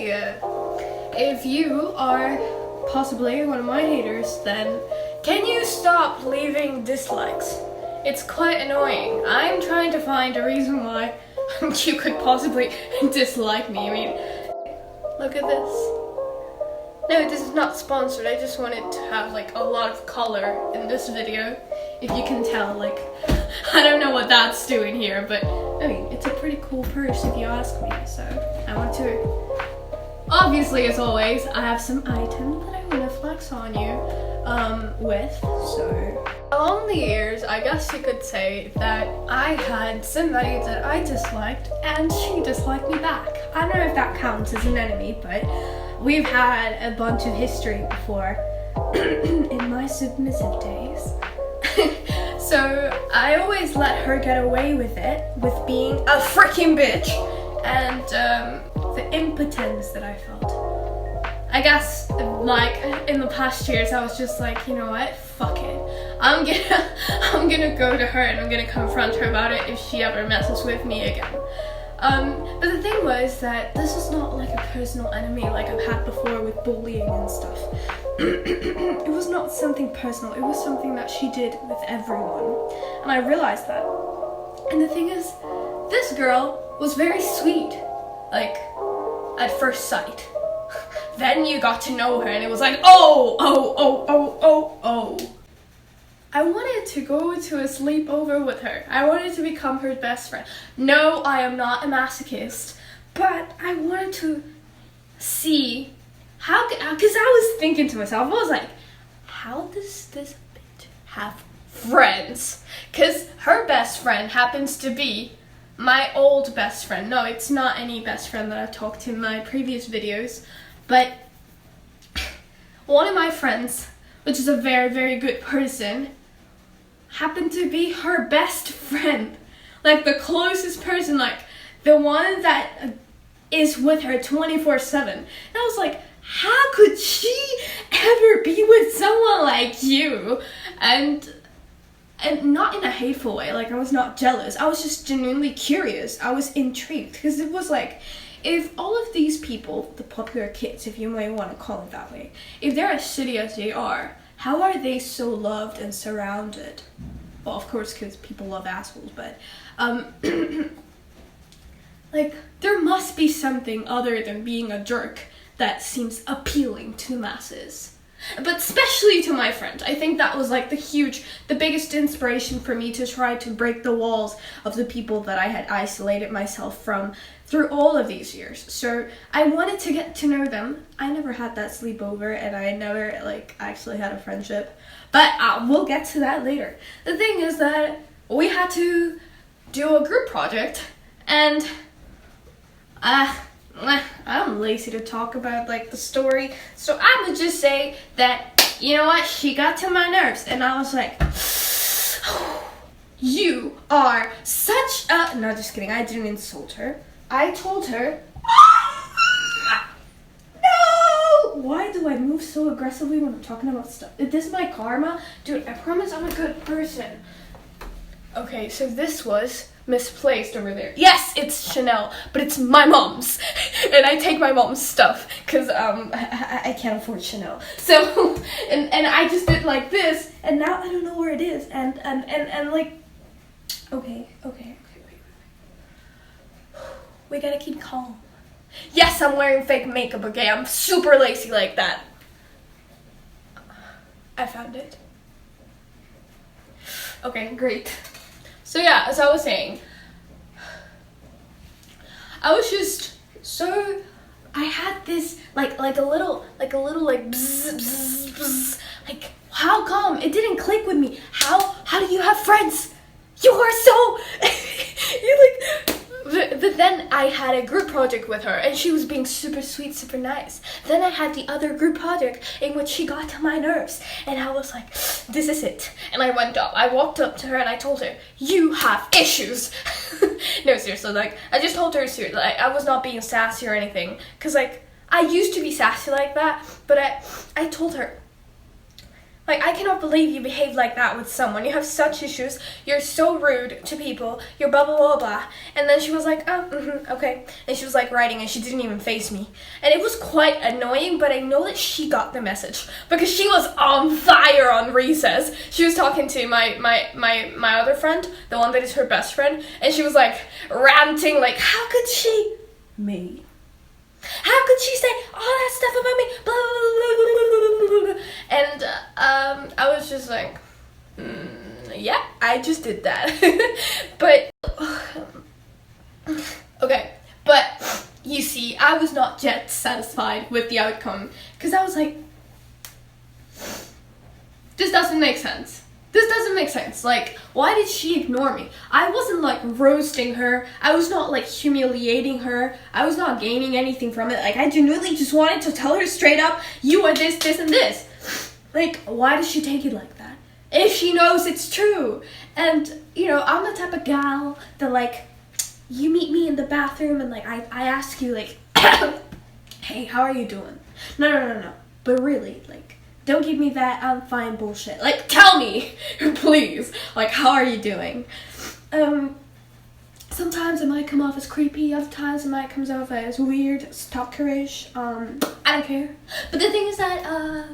hey, if you are possibly one of my haters, then can you stop leaving dislikes? It's quite annoying. I'm trying to find a reason why you could possibly dislike me. I mean, look at this. No, this is not sponsored. I just wanted to have like a lot of color in this video. If you can tell, like, I don't know what that's doing here, but I mean, it's a pretty cool purse if you ask me, so I want to. Obviously, as always, I have some items that I want to flex on you with, so. Along the years, I guess you could say that I had somebody that I disliked and she disliked me back. I don't know if that counts as an enemy, but we've had a bunch of history before in my submissive days. So I always let her get away with it, with being a freaking bitch, and the impotence that I felt. I guess, like, in the past years, I was just like, you know what, fuck it. I'm gonna go to her and I'm gonna confront her about it if she ever messes with me again. But the thing was that this is not like a personal enemy like I've had before with bullying and stuff. It was not something personal, it was something that she did with everyone. And I realized that. And the thing is, this girl was very sweet, like, at first sight. Then you got to know her and it was like, oh. I wanted to go to a sleepover with her. I wanted to become her best friend. No, I am not a masochist, but I wanted to see how, because I was thinking to myself, I was like, how does this bitch have friends? Because her best friend happens to be my old best friend. No, it's not any best friend that I've talked to in my previous videos, but one of my friends, which is a very, very good person, happened to be her best friend. Like the closest person, like the one that is with her 24/7. And I was like, how could she ever be with someone like you? And not in a hateful way, like I was not jealous. I was just genuinely curious. I was intrigued because it was like, if all of these people, the popular kids, if you may want to call it that way, if they're as shitty as they are, how are they so loved and surrounded? Well, of course, because people love assholes, but like, there must be something other than being a jerk that seems appealing to the masses. But especially to my friend. I think that was like the biggest inspiration for me to try to break the walls of the people that I had isolated myself from through all of these years. So I wanted to get to know them. I never had that sleepover and I never like actually had a friendship. But we'll get to that later. The thing is that we had to do a group project and I'm lazy to talk about like the story, so I would just say that, you know what, she got to my nerves and I was like, you are such a, no, just kidding, I didn't insult her. I told her, no! Why do I move so aggressively when I'm talking about stuff? Is this my karma? Dude, I promise I'm a good person. Okay, so this was misplaced over there. Yes, it's Chanel, but it's my mom's. And I take my mom's stuff because I can't afford Chanel. So and I just did like this and now I don't know where it is. And like okay. We gotta keep calm. Yes, I'm wearing fake makeup, okay? I'm super lazy like that. I found it. Okay, great. So yeah, as I was saying, I was just so, I had this like a little like bzz, bzz, bzz, like how come it didn't click with me? How do you have friends? You are so you like. But then I had a group project with her and she was being super sweet, super nice. Then I had the other group project in which she got to my nerves and I was like, this is it. And I walked up to her and I told her, you have issues. No, seriously, like, I just told her seriously, like, I was not being sassy or anything. Cause like, I used to be sassy like that, but I told her, Like, I cannot believe you behave like that with someone. You have such issues. You're so rude to people. You're blah, blah, blah, blah. And then she was like, oh, okay. And she was, like, writing, and she didn't even face me. And it was quite annoying, but I know that she got the message. Because she was on fire on recess. She was talking to my other friend, the one that is her best friend. And she was, like, ranting, like, how could she? Me. How could she say all that stuff about me? Blah, blah, blah, blah, blah. And I was just like, yeah, I just did that. But, okay. But, you see, I was not yet satisfied with the outcome. Because I was like, this doesn't make sense. This doesn't make sense. Like, why did she ignore me? I wasn't, like, roasting her. I was not, like, humiliating her. I was not gaining anything from it. Like, I genuinely just wanted to tell her straight up, you are this, this, and this. Like, why does she take it like that? If she knows it's true. And, you know, I'm the type of gal that, like, you meet me in the bathroom and, like, I ask you, like, hey, how are you doing? No. But really, like, don't give me that I'm fine bullshit. Like, tell me, please. Like, how are you doing? Sometimes it might come off as creepy. Other times it might come off as weird, stalkerish. I don't care. But the thing is that,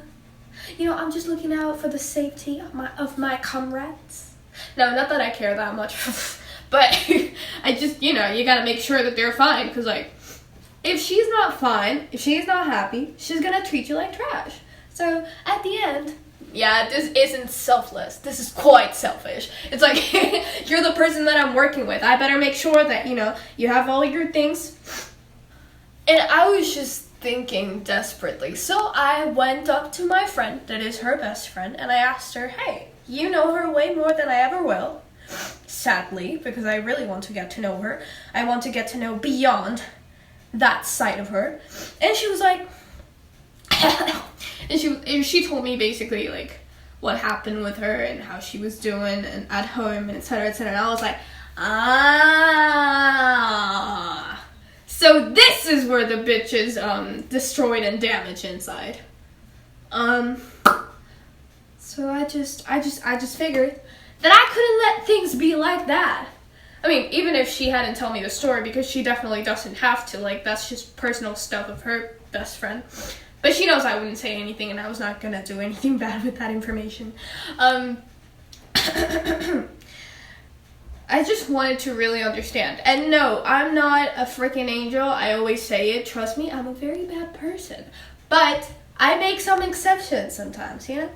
you know, I'm just looking out for the safety of my comrades. No, not that I care that much. But I just, you know, you gotta make sure that they're fine. Because, like, if she's not fine, if she's not happy, she's gonna treat you like trash. So, at the end, yeah, this isn't selfless. This is quite selfish. It's like, you're the person that I'm working with. I better make sure that, you know, you have all your things. And I was just thinking desperately. So, I went up to my friend, that is her best friend, and I asked her, hey, you know her way more than I ever will. Sadly, because I really want to get to know her. I want to get to know beyond that side of her. And she was like, and she told me basically, like, what happened with her and how she was doing and at home and etc. And I was like, so this is where the bitch is destroyed and damaged inside. So I just figured that I couldn't let things be like that. I mean, even if she hadn't told me the story, because she definitely doesn't have to, like, that's just personal stuff of her best friend. But she knows I wouldn't say anything, and I was not gonna do anything bad with that information. I just wanted to really understand. And no, I'm not a freaking angel. I always say it. Trust me, I'm a very bad person. But I make some exceptions sometimes, you know?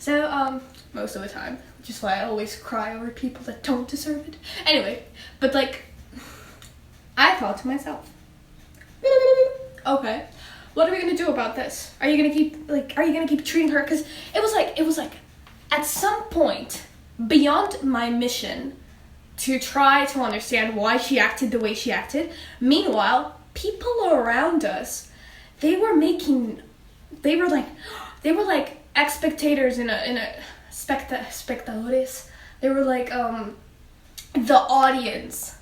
So, most of the time. Which is why I always cry over people that don't deserve it. Anyway, but, like, I thought to myself, okay, what are we gonna do about this? Are you gonna keep treating her? Because it was like, at some point, beyond my mission to try to understand why she acted the way she acted, meanwhile, people around us, they were like spectators in a spectadores. They were like, the audience.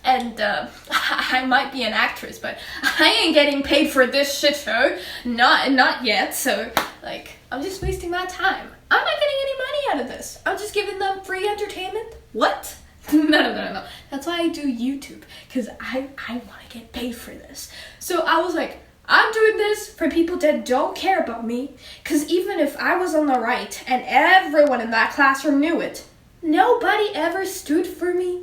And, I might be an actress, but I ain't getting paid for this shit show. Not yet, so, like, I'm just wasting my time. I'm not getting any money out of this. I'm just giving them free entertainment. What? No. That's why I do YouTube, because I want to get paid for this. So I was like, I'm doing this for people that don't care about me, because even if I was on the right and everyone in that classroom knew it, nobody ever stood for me.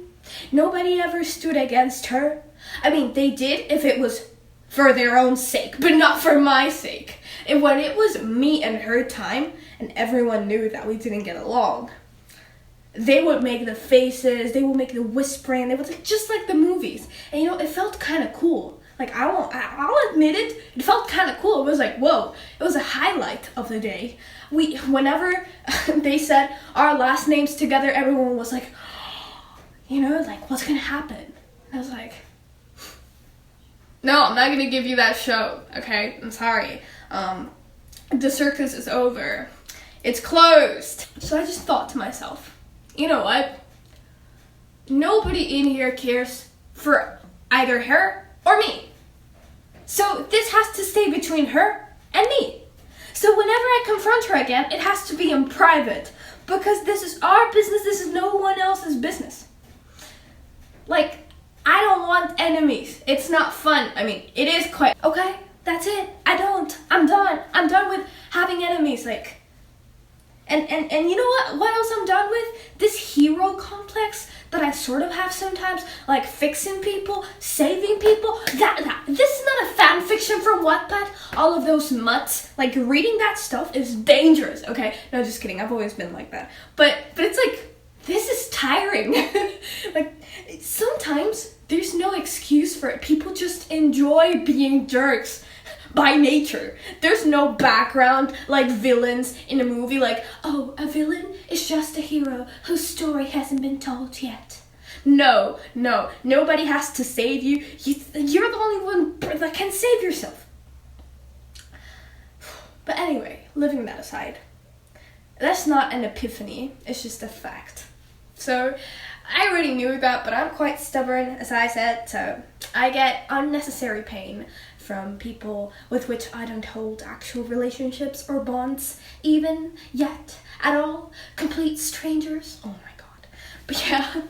Nobody ever stood against her. I mean, they did if it was for their own sake, but not for my sake. And when it was me and her time, and everyone knew that we didn't get along, they would make the faces, they would make the whispering, they would, like, just like the movies. And, you know, it felt kind of cool. Like, I'll admit it felt kind of cool. It was like, whoa, it was a highlight of the day. Whenever they said our last names together, everyone was like, you know, like, what's gonna happen? And I was like, no, I'm not gonna give you that show, okay? I'm sorry. The circus is over. It's closed. So I just thought to myself, you know what? Nobody in here cares for either her or me. So this has to stay between her and me. So whenever I confront her again, it has to be in private. Because this is our business, this is no one else's business. Like, I don't want enemies. It's not fun. I mean, it is quite... Okay, that's it. I don't. I'm done. I'm done with having enemies. Like... And you know what? What else I'm done with? This hero complex that I sort of have sometimes, like fixing people, saving people. This is not a fan fiction from Wattpad. All of those mutts, like reading that stuff is dangerous. Okay, no, just kidding. I've always been like that. But it's like, this is tiring. Like sometimes there's no excuse for it. People just enjoy being jerks. By nature. There's no background like villains in a movie, like, oh, a villain is just a hero whose story hasn't been told yet. No, nobody has to save you. You're the only one that can save yourself. But anyway, leaving that aside, that's not an epiphany, it's just a fact. So I already knew that, but I'm quite stubborn, as I said, so I get unnecessary pain from people with which I don't hold actual relationships or bonds, even yet, at all. Complete strangers. Oh my god. But yeah,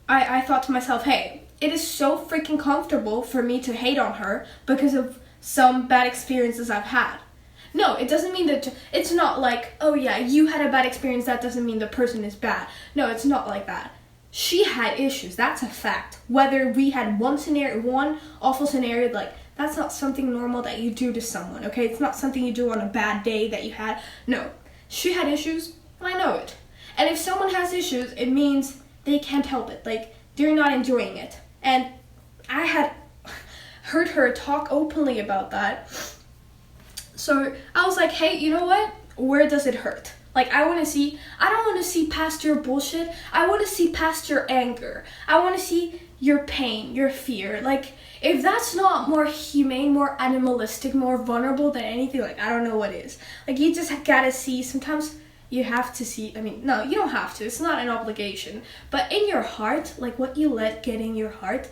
I thought to myself, hey, it is so freaking comfortable for me to hate on her because of some bad experiences I've had. No, it doesn't mean that, it's not like, oh yeah, you had a bad experience, that doesn't mean the person is bad. No, it's not like that. She had issues, that's a fact. Whether we had one awful scenario, like, that's not something normal that you do to someone, okay? It's not something you do on a bad day that you had. No, she had issues, I know it. And if someone has issues, it means they can't help it. Like, they're not enjoying it. And I had heard her talk openly about that. So I was like, hey, you know what? Where does it hurt? Like, I don't want to see past your bullshit. I want to see past your anger. I want to see your pain, your fear. Like, if that's not more humane, more animalistic, more vulnerable than anything, like, I don't know what is. Like, you just gotta see, sometimes you have to see, I mean, no, you don't have to. It's not an obligation. But in your heart, like, what you let get in your heart,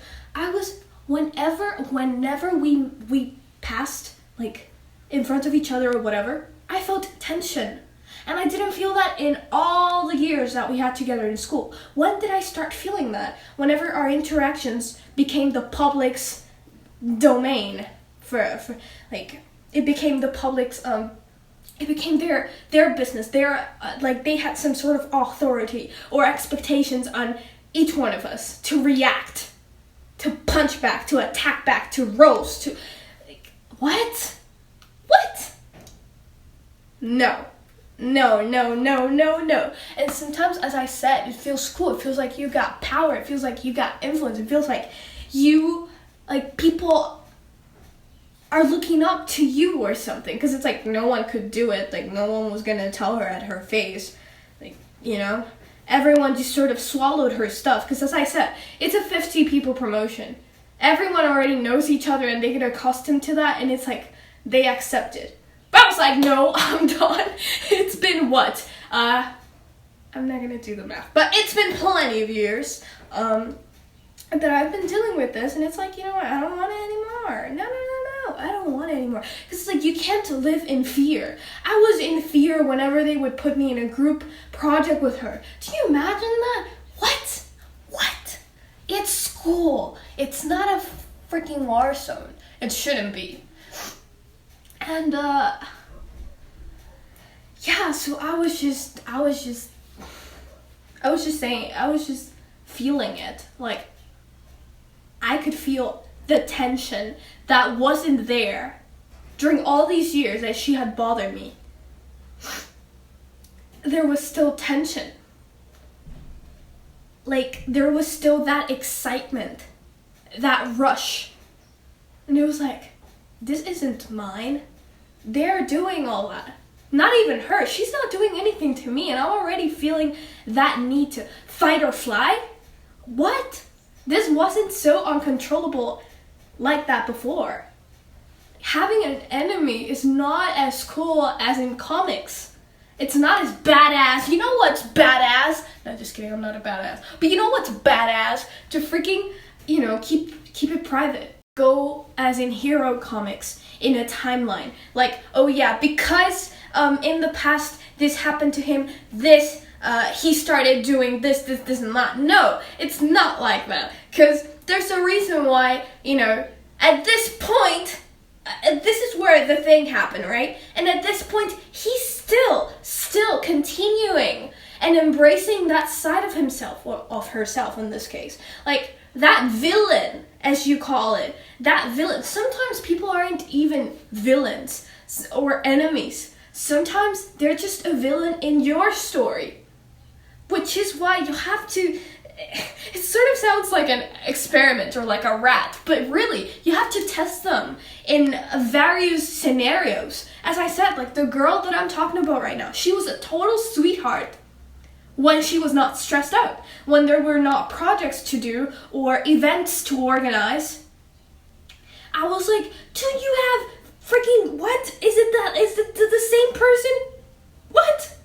whenever we passed, like, in front of each other or whatever, I felt tension. And I didn't feel that in all the years that we had together in school. When did I start feeling that? Whenever our interactions became the public's domain. Like, it became the public's, it became their business. Like, they had some sort of authority or expectations on each one of us to react, to punch back, to attack back, to roast, to, like, what? No. And sometimes, as I said, it feels cool. It feels like you got power. It feels like you got influence. It feels like people are looking up to you or something. Because it's like no one could do it. Like, no one was going to tell her at her face. Like, you know? Everyone just sort of swallowed her stuff. Because as I said, it's a 50 people promotion. Everyone already knows each other and they get accustomed to that. And it's like, they accept it. But I was like, no, I'm done. It's been what? I'm not gonna do the math. But it's been plenty of years that I've been dealing with this. And it's like, you know what? I don't want it anymore. No. I don't want it anymore. Because it's like, you can't live in fear. I was in fear whenever they would put me in a group project with her. Do you imagine that? What? It's school. It's not a freaking war zone. It shouldn't be. And, yeah, so I was just feeling it. Like, I could feel the tension that wasn't there during all these years that she had bothered me. There was still tension. Like, there was still that excitement, that rush. And it was like, this isn't mine. They're doing all that. Not even her. She's not doing anything to me, and I'm already feeling that need to fight or fly. What? This wasn't so uncontrollable like that before. Having an enemy is not as cool as in comics. It's not as badass. You know what's badass? No, just kidding, I'm not a badass. But you know what's badass? To freaking, keep it private. go as in hero comics in a timeline. Like, oh yeah, because in the past this happened to him, he started doing this and that. No, it's not like that. Because there's a reason why, at this point, this is where the thing happened, right? And at this point, he's still continuing and embracing that side of himself, or of herself in this case. Like, that villain, as you call it, that villain. Sometimes people aren't even villains or enemies. Sometimes they're just a villain in your story. Which is why you have to... It sort of sounds like an experiment or like a rat, but really, you have to test them in various scenarios. As I said, like the girl that I'm talking about right now, she was a total sweetheart when she was not stressed out, when there were not projects to do or events to organize. I was like, do you have freaking, what? Is it the same person? What?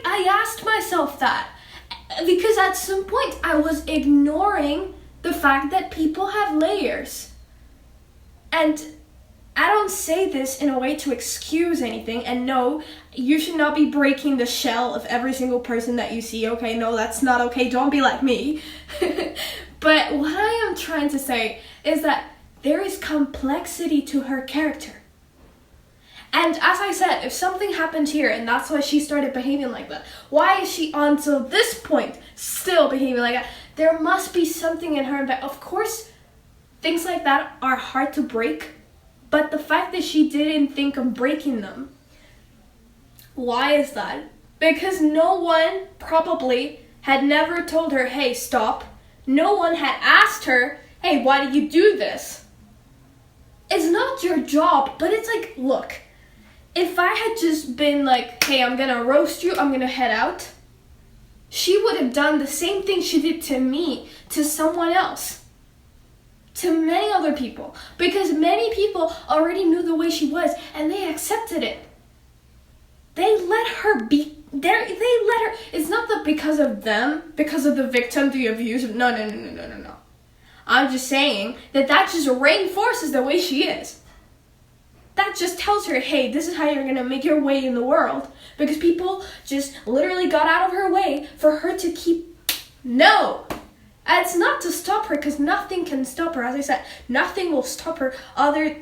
I asked myself that. Because at some point I was ignoring the fact that people have layers. And I don't say this in a way to excuse anything. And no, you should not be breaking the shell of every single person that you see. Okay, no, that's not okay. Don't be like me. But what I am trying to say is that there is complexity to her character. And as I said, if something happened here and that's why she started behaving like that, why is she until this point still behaving like that? There must be something in her that, of course, things like that are hard to break, but the fact that she didn't think of breaking them, why is that? Because no one probably had never told her, hey, stop. No one had asked her, hey, why did you do this? It's not your job, but it's like, look, if I had just been like, hey, I'm gonna roast you, I'm gonna head out, she would have done the same thing she did to me, to someone else, to many other people, because many people already knew the way she was and they accepted it. They let her be there. They let her. It's not that because of them, because of the victim, the abuser. No. I'm just saying that just reinforces the way she is. That just tells her, hey, this is how you're going to make your way in the world. Because people just literally got out of her way for her to keep... No! And it's not to stop her, because nothing can stop her. As I said, nothing will stop her.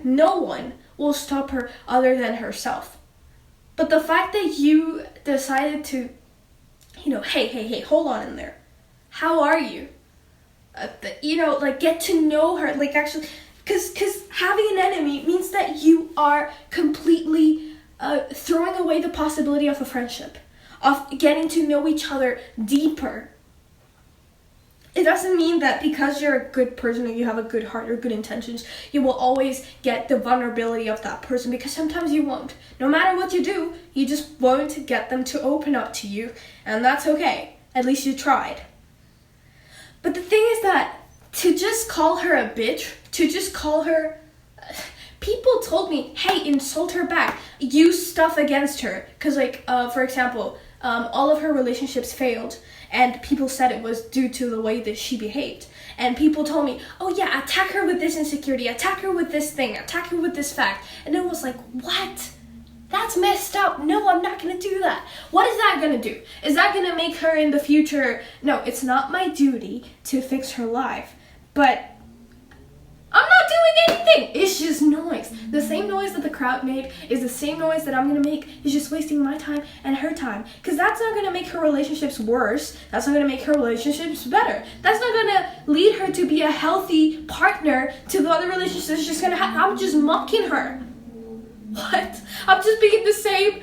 No one will stop her other than herself. But the fact that you decided to, hey, hold on in there. How are you? Get to know her. Actually... Because having an enemy means that you are completely throwing away the possibility of a friendship, of getting to know each other deeper. It doesn't mean that because you're a good person or you have a good heart or good intentions, you will always get the vulnerability of that person, because sometimes you won't. No matter what you do, you just won't get them to open up to you, and that's okay. At least you tried. But the thing is that to just call her a bitch, to just call her... People told me, hey, insult her back. Use stuff against her. Because, for example, all of her relationships failed. And people said it was due to the way that she behaved. And people told me, oh yeah, attack her with this insecurity. Attack her with this thing. Attack her with this fact. And it was like, what? That's messed up. No, I'm not going to do that. What is that going to do? Is that going to make her in the future... No, it's not my duty to fix her life. But I'm not doing anything. It's just noise. The same noise that the crowd made is the same noise that I'm going to make. It's just wasting my time and her time. Because that's not going to make her relationships worse. That's not going to make her relationships better. That's not going to lead her to be a healthy partner to the other relationships. It's just going to I'm just mocking her. What? I'm just being the same,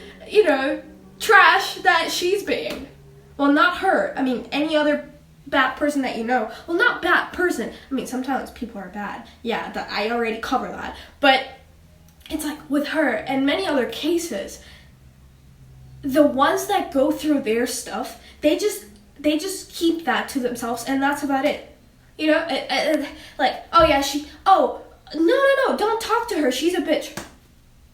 trash that she's being. Well, not her. I mean, any other bad person that you know. Well, not bad person. I mean, sometimes people are bad. Yeah, I already covered that. But it's like with her and many other cases, the ones that go through their stuff, they just keep that to themselves, and that's about it. No, don't talk to her. She's a bitch.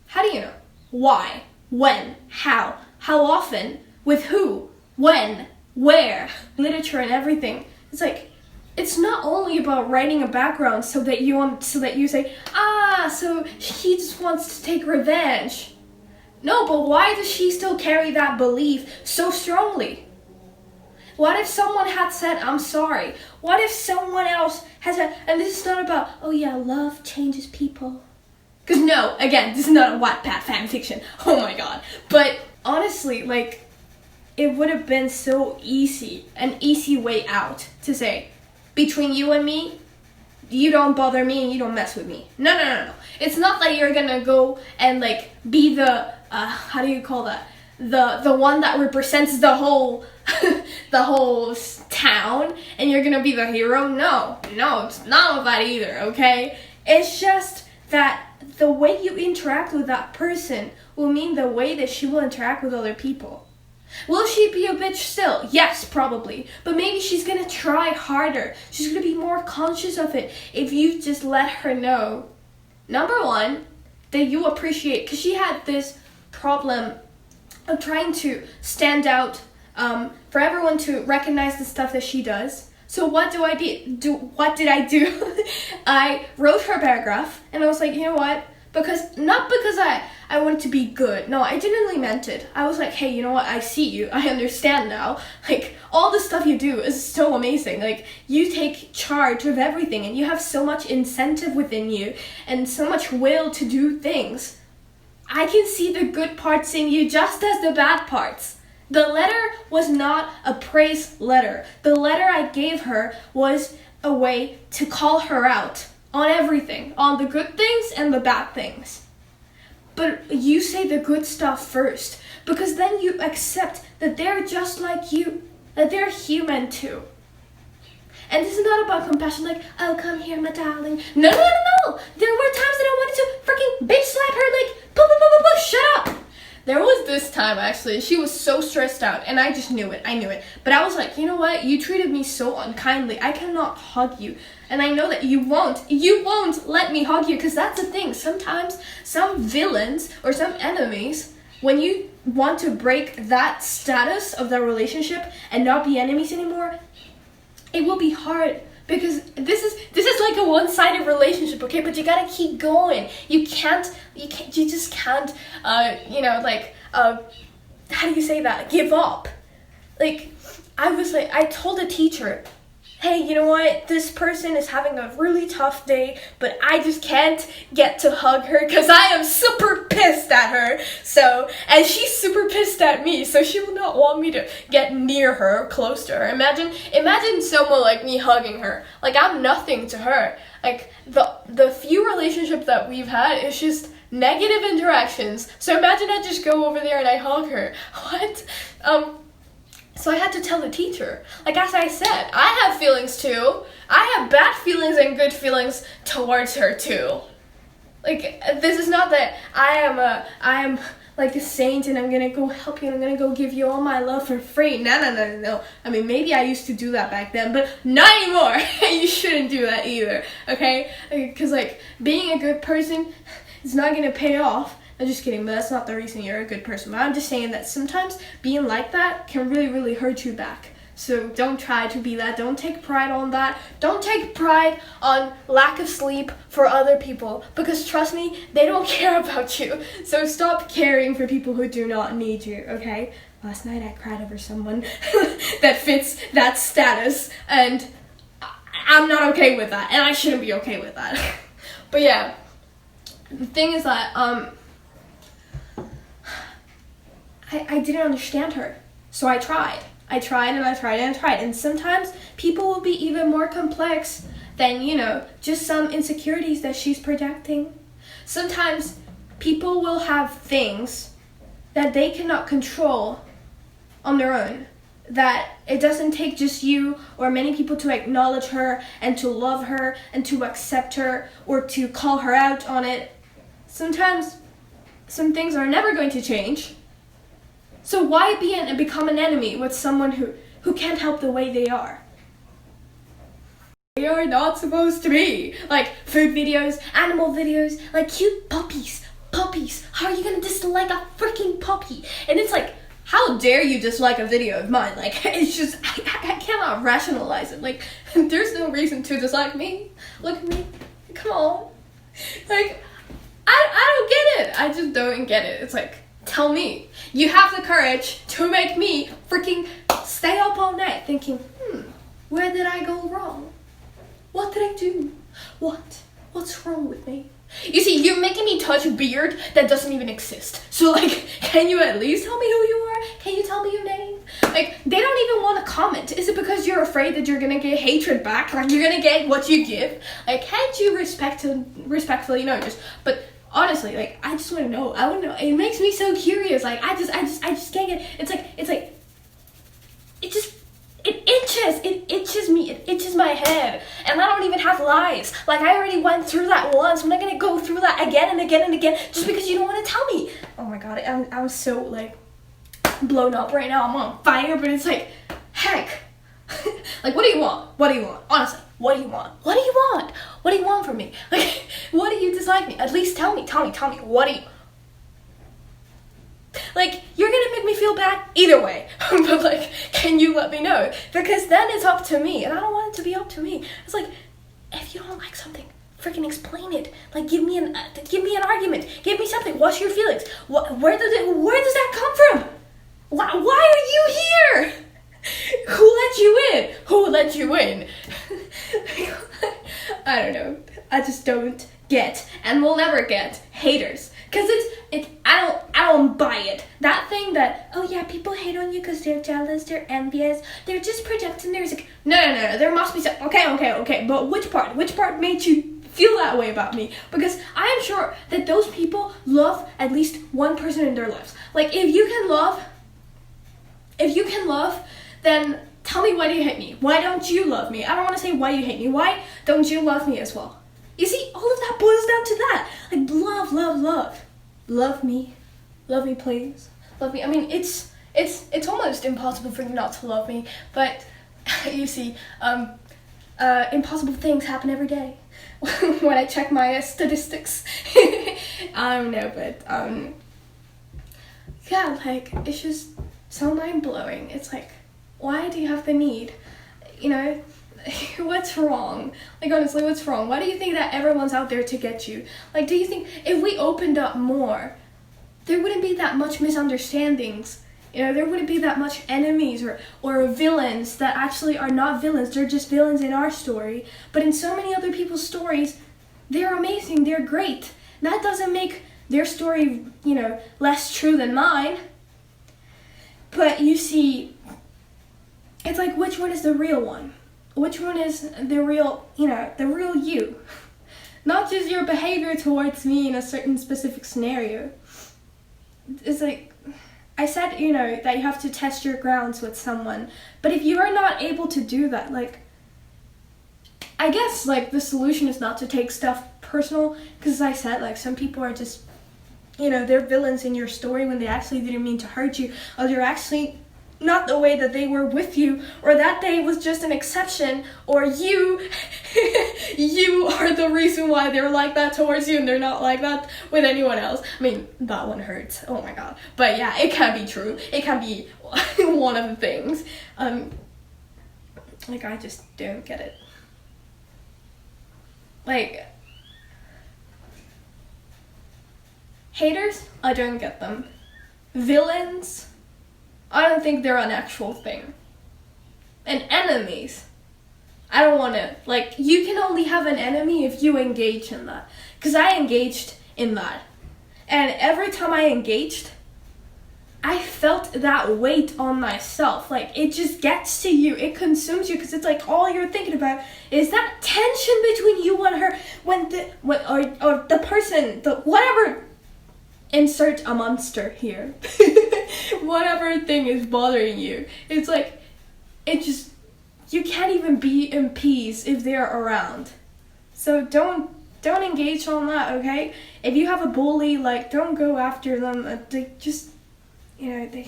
How do you know? Why? When? How? How often? With who? When? Where? Literature and everything. It's like, it's not only about writing a background so that you say, so he just wants to take revenge. No, but why does she still carry that belief so strongly? What if someone had said, I'm sorry? What if someone else has said, and this is not about, oh yeah, love changes people. Because no, again, this is not a Wattpad fan fiction. Oh my god. But honestly, like, it would have been so easy, an easy way out to say, between you and me, you don't bother me and you don't mess with me. No. It's not that you're gonna go and like be the, how do you call that? The one that represents the whole the whole town and you're gonna be the hero. No, it's not that either, okay? It's just that the way you interact with that person will mean the way that she will interact with other people. Will she be a bitch still? Yes, probably. But maybe she's gonna try harder. She's gonna be more conscious of it if you just let her know, number one, that you appreciate, because she had this problem of trying to stand out, for everyone to recognize the stuff that she does. So what did I do? I wrote her paragraph, and I was like, you know what? Not because I wanted to be good. No, I genuinely meant it. I was like, hey, you know what? I see you. I understand now. Like, all the stuff you do is so amazing. Like, you take charge of everything, and you have so much incentive within you, and so much will to do things. I can see the good parts in you just as the bad parts. The letter was not a praise letter. The letter I gave her was a way to call her out on everything, on the good things and the bad things. But you say the good stuff first, because then you accept that they're just like you, that they're human too. And this is not about compassion, like, oh, come here, my darling. No. There were times that I wanted to freaking bitch slap her, like, shut up. There was this time, actually, she was so stressed out, and I just knew it. I knew it. But I was like, you know what? You treated me so unkindly. I cannot hug you. And I know that you won't let me hug you, because that's the thing. Sometimes some villains or some enemies, when you want to break that status of the relationship and not be enemies anymore, it will be hard. Because this is like a one-sided relationship, okay? But you gotta keep going. You just can't, how do you say that? Give up. Like, I told the teacher, hey, you know what? This person is having a really tough day, but I just can't get to hug her because I am super pissed at her. So, and she's super pissed at me, so she will not want me to get near her, close to her. Imagine someone like me hugging her. Like, I'm nothing to her. Like, the few relationships that we've had is just negative interactions. So imagine I just go over there and I hug her. What? So I had to tell the teacher, like, as I said, I have feelings too. I have bad feelings and good feelings towards her too. Like, this is not that I am like a saint and I'm gonna go help you and I'm gonna go give you all my love for free. No. I mean, maybe I used to do that back then, but not anymore. You shouldn't do that either, okay? Because, like, being a good person is not gonna pay off. I'm just kidding, but that's not the reason you're a good person. But I'm just saying that sometimes being like that can really, really hurt you back. So don't try to be that. Don't take pride on that. Don't take pride on lack of sleep for other people. Because trust me, they don't care about you. So stop caring for people who do not need you, okay? Last night I cried over someone that fits that status. And I'm not okay with that. And I shouldn't be okay with that. But yeah, the thing is that, I didn't understand her. So I tried. And sometimes people will be even more complex than, just some insecurities that she's projecting. Sometimes people will have things that they cannot control on their own. That it doesn't take just you or many people to acknowledge her and to love her and to accept her or to call her out on it. Sometimes some things are never going to change. So why become an enemy with someone who can't help the way they are? They are not supposed to be. Like, food videos, animal videos, like cute puppies. How are you gonna dislike a freaking puppy? And it's like, how dare you dislike a video of mine? Like, it's just, I cannot rationalize it. Like, there's no reason to dislike me. Look at me. Come on. Like, I don't get it. I just don't get it. It's like, tell me. You have the courage to make me freaking stay up all night thinking, where did I go wrong? What did I do? What's wrong with me? You see, you're making me touch a beard that doesn't even exist. So, like, can you at least tell me who you are? Can you tell me your name? Like, they don't even want to comment. Is it because you're afraid that you're gonna get hatred back? Like, you're gonna get what you give? Like, can't you respectfully notice? But honestly, like, I just want to know. I want to know. It makes me so curious. Like, I just can't get. It's like, it itches me, it itches my head, and I don't even have lies. Like, I already went through that once. I'm not gonna go through that again and again and again just because you don't want to tell me. Oh my god, I'm so, like, blown up right now. I'm on fire, but it's like, heck. Like, what do you want? What do you want? Honestly, what do you want? What do you want? What do you want from me? Like, what do you dislike me? At least tell me, what do you... Like, you're gonna make me feel bad either way. But, like, can you let me know? Because then it's up to me, and I don't want it to be up to me. It's like, if you don't like something, freaking explain it. Like, give me an argument. Give me something. What's your feelings? Where does that come from? Why are you here? Who let you in? Who let you in? I don't know. I just don't get, and will never get, haters. Cause I don't buy it. That thing that, oh yeah, people hate on you because they're jealous, they're envious, they're just projecting their, like, no, there must be some, okay, but which part made you feel that way about me? Because I am sure that those people love at least one person in their lives. Like, if you can love, then tell me, why do you hate me? Why don't you love me? I don't want to say why you hate me. Why don't you love me as well? You see, all of that boils down to that. Like, love. Love me, please. Love me. I mean, it's almost impossible for you not to love me. But you see, impossible things happen every day. When I check my statistics, I don't know, but yeah, like, it's just so mind blowing. It's like, why do you have the need? You know. What's wrong? Like, honestly, what's wrong? Why do you think that everyone's out there to get you? Like, do you think if we opened up more, there wouldn't be that much misunderstandings? You know, there wouldn't be that much enemies or villains that actually are not villains. They're just villains in our story. But in so many other people's stories, they're amazing. They're great. That doesn't make their story, you know, less true than mine. But you see, it's like, which one is the real one? Which one is the real, you know, the real you? Not just your behavior towards me in a certain specific scenario. It's like, I said, you know, that you have to test your grounds with someone. But if you are not able to do that, like, I guess, like, the solution is not to take stuff personal. Because as I said, like, some people are just, you know, they're villains in your story when they actually didn't mean to hurt you. Or they're actually not the way that they were with you, or that day was just an exception, or you are the reason why they're like that towards you and they're not like that with anyone else. I mean, that one hurts. Oh my god. But yeah, it can be true. It can be one of the things. Like, I just don't get it. Like, haters, I don't get them. Villains, I don't think they're an actual thing. And enemies, I don't want to, like, you can only have an enemy if you engage in that. Because I engaged in that. And every time I engaged, I felt that weight on myself. Like, it just gets to you. It consumes you because it's like all you're thinking about is that tension between you and her when the person, whatever, insert a monster here. Whatever thing is bothering you. It's like, it just, you can't even be in peace if they're around. So don't engage on that, okay? If you have a bully, like, don't go after them. They just, you know,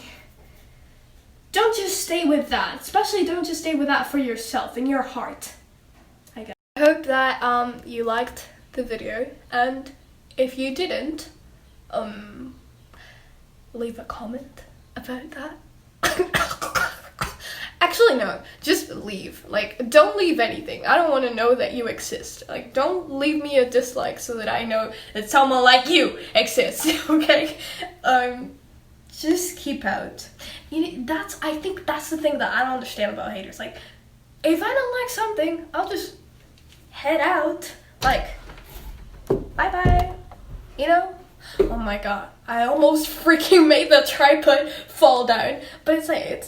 don't just stay with that. Especially don't just stay with that for yourself, in your heart, I guess. I hope that you liked the video, and if you didn't, leave a comment about that. Actually, no, just leave. Like, don't leave anything. I don't want to know that you exist. Like, don't leave me a dislike so that I know that someone like you exists, okay? Just keep out. I think that's the thing that I don't understand about haters. Like, if I don't like something, I'll just head out. Like, bye-bye. You know? Oh my god, I almost freaking made the tripod fall down. But it's like,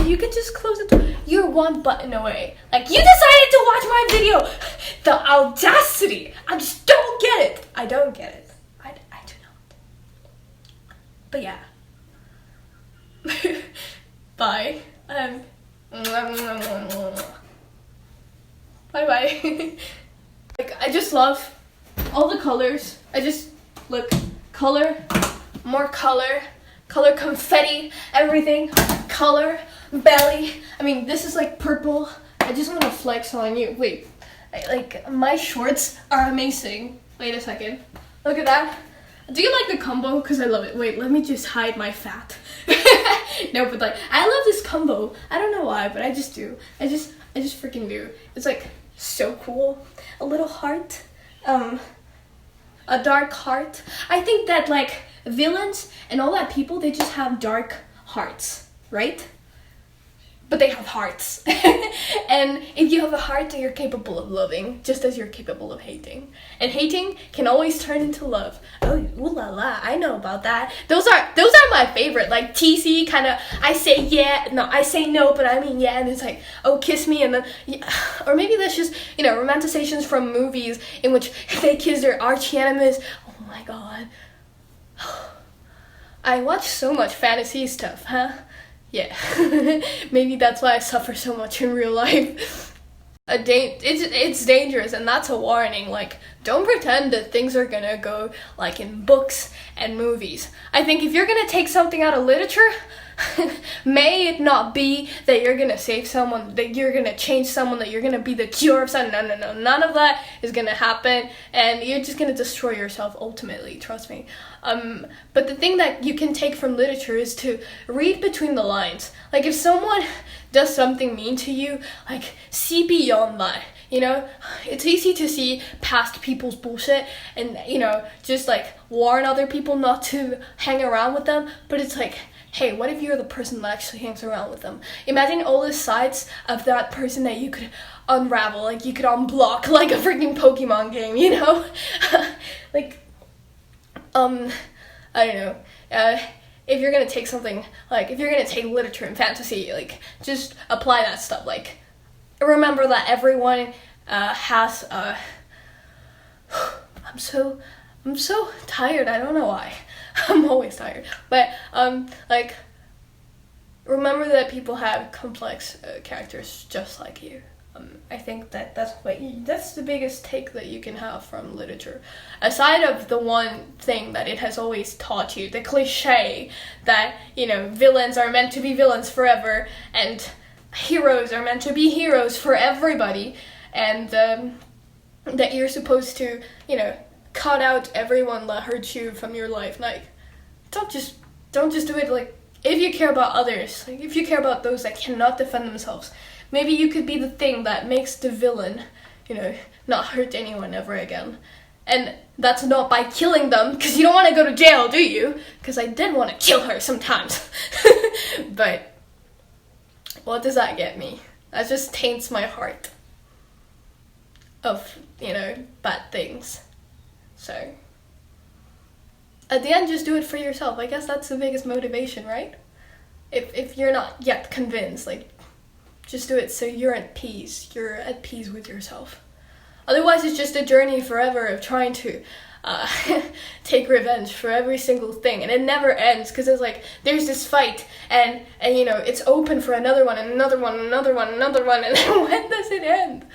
you can just close it. You're one button away. Like, you decided to watch my video. The audacity. I just don't get it. I don't get it. I do not. But yeah. Bye. Bye-bye. Like, I just love all the colors. Look, color, more color confetti, everything, color, belly. I mean, this is like purple. I just want to flex on you. Wait, like, my shorts are amazing. Wait a second. Look at that. Do you like the combo? Because I love it. Wait, let me just hide my fat. No, but like, I love this combo. I don't know why, but I just do. I just freaking do. It's like so cool. A little heart. A dark heart. I think that like villains and all that people, they just have dark hearts, right? But they have hearts. And if you have a heart, then you're capable of loving, just as you're capable of hating. And hating can always turn into love. Oh, ooh la la, I know about that. Those are my favorite. Like TC kind of, I say no, but I mean yeah, and it's like, oh, kiss me, and then, yeah. Or maybe that's just, romanticizations from movies in which they kiss their arch enemies. Oh my god. I watch so much fantasy stuff, huh? Yeah, maybe that's why I suffer so much in real life. It's dangerous, and that's a warning. Like, don't pretend that things are gonna go like in books and movies. I think if you're gonna take something out of literature, may it not be that you're gonna save someone, that you're gonna change someone, that you're gonna be the cure of something. No, none of that is gonna happen, and you're just gonna destroy yourself ultimately, trust me. But the thing that you can take from literature is to read between the lines. Like, if someone does something mean to you, like, see beyond that. It's easy to see past people's bullshit and, just like warn other people not to hang around with them, but it's like, hey, what if you're the person that actually hangs around with them? Imagine all the sides of that person that you could unravel, like you could unblock, like a freaking Pokemon game, like, I don't know, if you're gonna take something, like, if you're gonna take literature and fantasy, like, just apply that stuff, like, remember that everyone, has, I'm so tired, I don't know why. I'm always tired, but like, remember that people have complex characters just like you. I think that's the biggest take that you can have from literature, aside of the one thing that it has always taught you, the cliche that villains are meant to be villains forever and heroes are meant to be heroes for everybody, and that you're supposed to cut out everyone that hurts you from your life. Like, don't just do it. Like, if you care about others, like if you care about those that cannot defend themselves, maybe you could be the thing that makes the villain, not hurt anyone ever again. And that's not by killing them, because you don't want to go to jail, do you? Because I did want to kill her sometimes. But what does that get me? That just taints my heart of, bad things. So, at the end, just do it for yourself. I guess that's the biggest motivation, right? If you're not yet convinced, like, just do it so you're at peace. You're at peace with yourself. Otherwise, it's just a journey forever of trying to take revenge for every single thing, and it never ends, because it's like there's this fight, and it's open for another one, and another one, and another one, and another one, and then when does it end?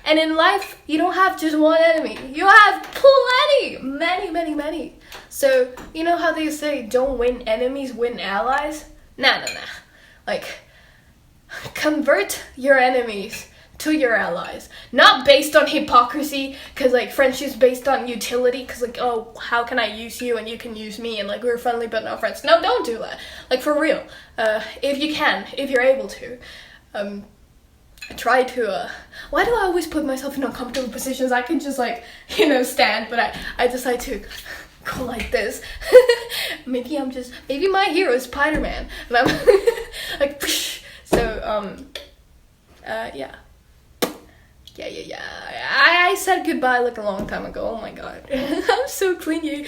And in life, you don't have just one enemy. You have plenty, many. So, you know how they say, don't win enemies, win allies? Nah. Like, convert your enemies to your allies, not based on hypocrisy, because like friendship's based on utility, because like, oh, how can I use you and you can use me, and like we're friendly but not friends. No, don't do that. Like, for real, if you can, if you're able to, try to why do I always put myself in uncomfortable positions? I can just like, stand, but I decide to go like this. maybe my hero is Spider-Man, and I'm like, so yeah. I said goodbye like a long time ago. Oh my god. I'm so clingy.